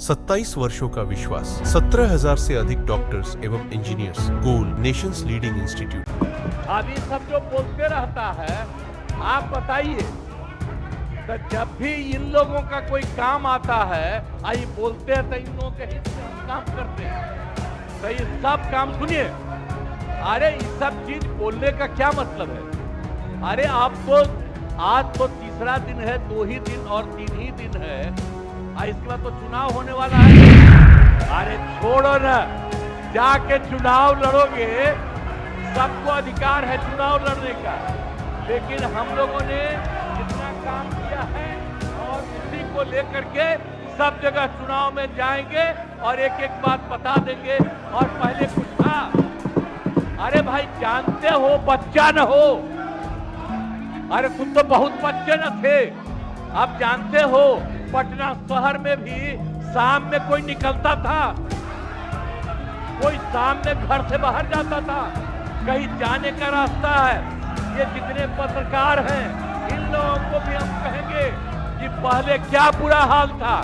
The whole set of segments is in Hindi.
27 वर्षों का विश्वास, 17,000 से अधिक डॉक्टर्स एवं इंजीनियर्स, गोल नेशंस लीडिंग इंस्टीट्यूट। अभी सब जो बोलते रहता है, आप बताइए, तो जब भी इन लोगों का कोई काम आता है, आई बोलते हैं तो इन लोगों के हित में हम काम करते हैं। तो ये सब काम सुनिए, अरे ये सब चीज बोलने का क्या मतलब है? अरे आप तो आज तो तीसरा दिन है, 2 ही दिन और 3 ही दिन है, इसके बाद तो चुनाव होने वाला है। अरे छोड़ो ना, जाके चुनाव लड़ोगे, सबको अधिकार है चुनाव लड़ने का, लेकिन हम लोगों ने जितना काम किया है और उसी को लेकर के सब जगह चुनाव में जाएंगे और एक एक बात बता देंगे। और पहले कुछ था, अरे भाई जानते हो बच्चा न हो, अरे तुम तो बहुत बच्चे न थे, आप जानते हो पटना शहर में भी शाम में कोई निकलता था, कोई शाम में घर से बाहर जाता था, कहीं जाने का रास्ता है। ये जितने पत्रकार हैं, इन लोगों को भी हम कहेंगे कि पहले क्या बुरा हाल था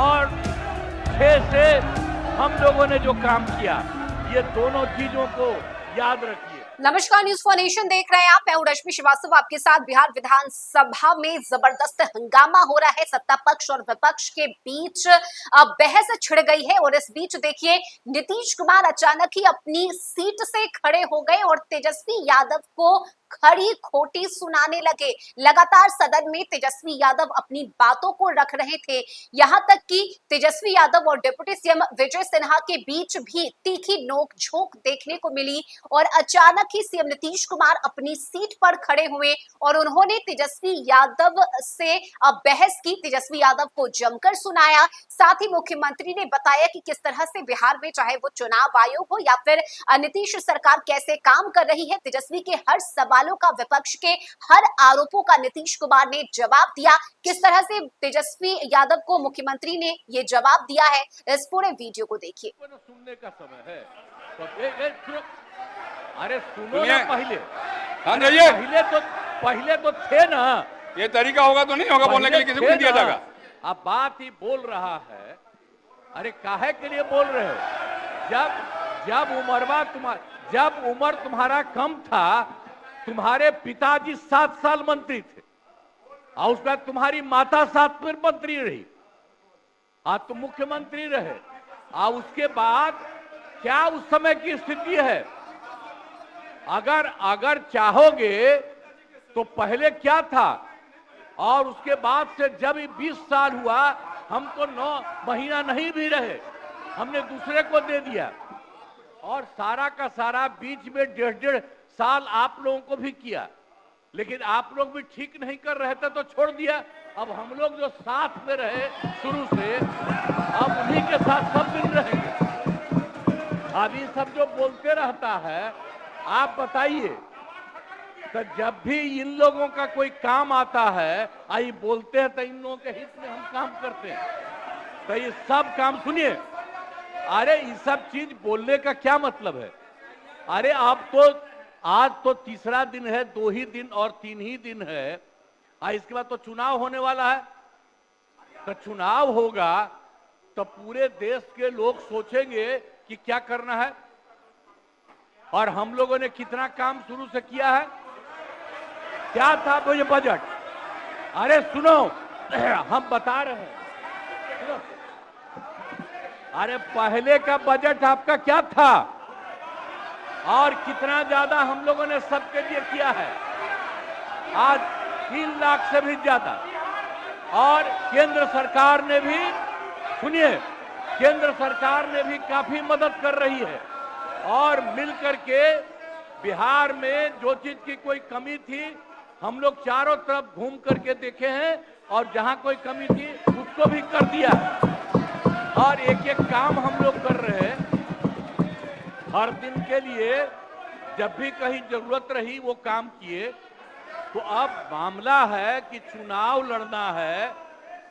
और 6 से हम लोगों ने जो काम किया, ये दोनों चीजों को याद रखिए। नमस्कार, न्यूज फॉर नेशन देख रहे हैं आप। मैं हूं रश्मि श्रीवास्तव आपके साथ। बिहार विधानसभा में जबरदस्त हंगामा हो रहा है, सत्ता पक्ष और विपक्ष के बीच बहस छिड़ गई है। और इस बीच देखिए, नीतीश कुमार अचानक ही अपनी सीट से खड़े हो गए और तेजस्वी यादव को खड़ी खोटी सुनाने लगे। लगातार सदन में तेजस्वी यादव अपनी बातों को रख रहे थे, यहां तक कि तेजस्वी यादव और डिप्टी सीएम विजय सिन्हा के बीच भी तीखी नोक-झोंक देखने को मिली। और अचानक ही सीएम नीतीश कुमार अपनी सीट पर खड़े हुए और उन्होंने तेजस्वी यादव से बहस की, तेजस्वी यादव को जमकर सुनाया। साथ ही मुख्यमंत्री ने बताया कि किस तरह से बिहार में, चाहे वो चुनाव आयोग हो या फिर नीतीश सरकार कैसे काम कर रही है, तेजस्वी के हर सवालों का, विपक्ष के हर आरोपों का नीतीश कुमार ने जवाब दिया। किस तरह से तेजस्वी यादव को मुख्यमंत्री ने ये जवाब दिया है, इस पूरे वीडियो को देखिए। सुनने का समय है तो अरे सुनो ना, पहले तो थे ना, ये तरीका होगा तो नहीं होगा बोलने के लिए, किसी को नहीं दिया जाएगा। अब बात ही बोल रहा है, अरे काहे के लिए बोल रहे हो? जब उम्र तुम्हारा कम था, तुम्हारे पिताजी 7 साल मंत्री थे और उसके बाद तुम्हारी माता 7 फिर मंत्री रही, आज तुम मुख्यमंत्री रहे। और उसके बाद क्या उस समय की स्थिति है? अगर चाहोगे तो पहले क्या था और उसके बाद से जब 20 साल हुआ, हम तो 9 महीना नहीं भी रहे, हमने दूसरे को दे दिया। और सारा का सारा बीच में 1.5 साल आप लोगों को भी किया, लेकिन आप लोग भी ठीक नहीं कर रहे थे तो छोड़ दिया। अब हम लोग जो साथ में रहे शुरू से, अब उन्हीं के साथ सब दिन रहेंगे। अभी सब जो बोलते रहता है, आप बताइए, तो जब भी इन लोगों का कोई काम आता है, आई बोलते हैं तो इन लोगों के हित में हम काम करते हैं। तो ये सब काम सुनिए, अरे ये सब चीज बोलने का क्या मतलब है? अरे आप तो आज तो तीसरा दिन है, 2 ही दिन और 3 ही दिन है, इसके बाद तो चुनाव होने वाला है। तो चुनाव होगा तो पूरे देश के लोग सोचेंगे कि क्या करना है, और हम लोगों ने कितना काम शुरू से किया है। क्या था वो ये बजट? अरे सुनो, हम बता रहे हैं, सुनो। अरे पहले का बजट आपका क्या था और कितना ज्यादा हम लोगों ने सबके लिए किया है? आज 3 लाख से भी ज्यादा। और केंद्र सरकार ने भी, सुनिए, केंद्र सरकार ने भी काफी मदद कर रही है। और मिलकर के बिहार में जो चीज की कोई कमी थी, हम लोग चारों तरफ घूम करके देखे हैं और जहां कोई कमी थी उसको भी कर दिया। और एक एक काम हम लोग कर रहे हैं हर दिन के लिए, जब भी कहीं जरूरत रही वो काम किए। तो अब मामला है कि चुनाव लड़ना है,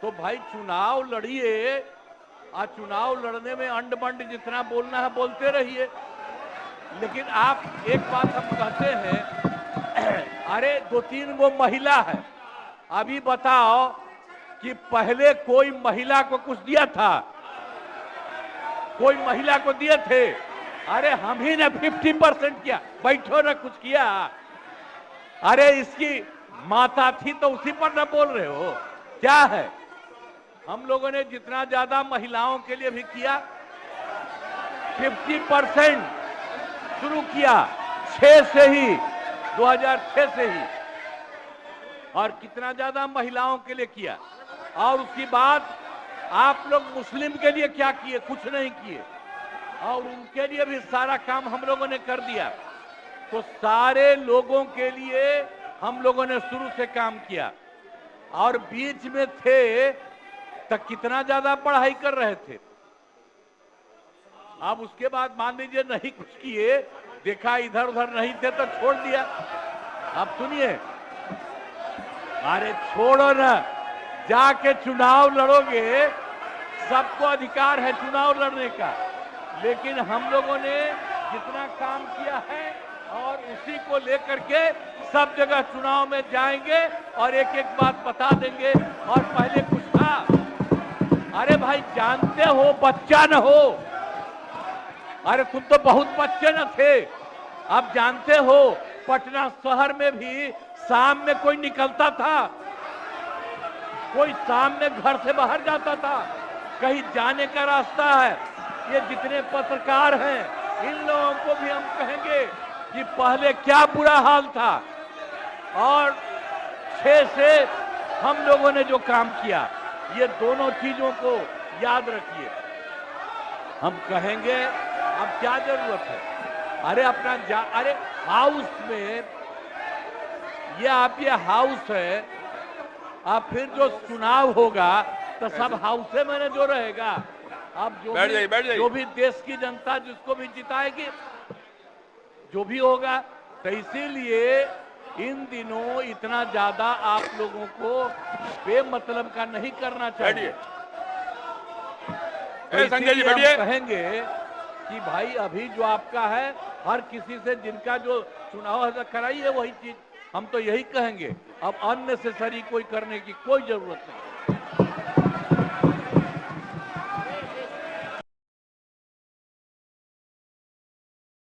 तो भाई चुनाव लड़िए, और चुनाव लड़ने में अंड बंड जितना बोलना है बोलते रहिए। लेकिन आप एक बात हम कहते हैं, अरे 2-3 वो महिला है, अभी बताओ कि पहले कोई महिला को कुछ दिया था? कोई महिला को दिए थे? अरे हम ही ने 50% किया। बैठो ना, कुछ किया? अरे इसकी माता थी तो उसी पर ना बोल रहे हो? क्या है? हम लोगों ने जितना ज्यादा महिलाओं के लिए भी किया, 50% शुरू किया 6 से ही, 2006 से ही। और कितना ज्यादा महिलाओं के लिए किया। और उसके बाद आप लोग मुस्लिम के लिए क्या किए? कुछ नहीं किए। और उनके लिए भी सारा काम हम लोगों ने कर दिया। तो सारे लोगों के लिए हम लोगों ने शुरू से काम किया। और बीच में थे तो कितना ज्यादा पढ़ाई कर रहे थे। अब उसके बाद मान लीजिए नहीं कुछ किए, देखा इधर उधर नहीं थे तो छोड़ दिया। अब सुनिए, अरे छोड़ो ना, जाके चुनाव लड़ोगे, सबको अधिकार है चुनाव लड़ने का। लेकिन हम लोगों ने जितना काम किया है और उसी को लेकर के सब जगह चुनाव में जाएंगे और एक एक बात बता देंगे। और पहले कुछ था, अरे भाई जानते हो, बच्चा न हो। अरे तुम तो बहुत बच्चे न थे। अब जानते हो पटना शहर में भी शाम में कोई निकलता था? कोई शाम में घर से बाहर जाता था? कहीं जाने का रास्ता है? ये जितने पत्रकार हैं, इन लोगों को भी हम कहेंगे कि पहले क्या बुरा हाल था। और 6 से हम लोगों ने जो काम किया, ये दोनों चीजों को याद रखिए। हम कहेंगे अब क्या जरूरत है? अरे अपना अरे हाउस में, ये हाउस है। अब फिर जो चुनाव होगा तो सब हाउसे में जो रहेगा। अब जो भी देश की जनता जिसको भी जिताएगी, जो भी होगा। तो इसीलिए इन दिनों इतना ज्यादा आप लोगों को बेमतलब का नहीं करना चाहिए। तो संजय जी इसीलिए बैठिए। हम कहेंगे कि भाई अभी जो आपका है, हर किसी से जिनका जो चुनाव कराइए वही चीज। हम तो यही कहेंगे, अब अननेसेसरी कोई करने की कोई जरूरत नहीं।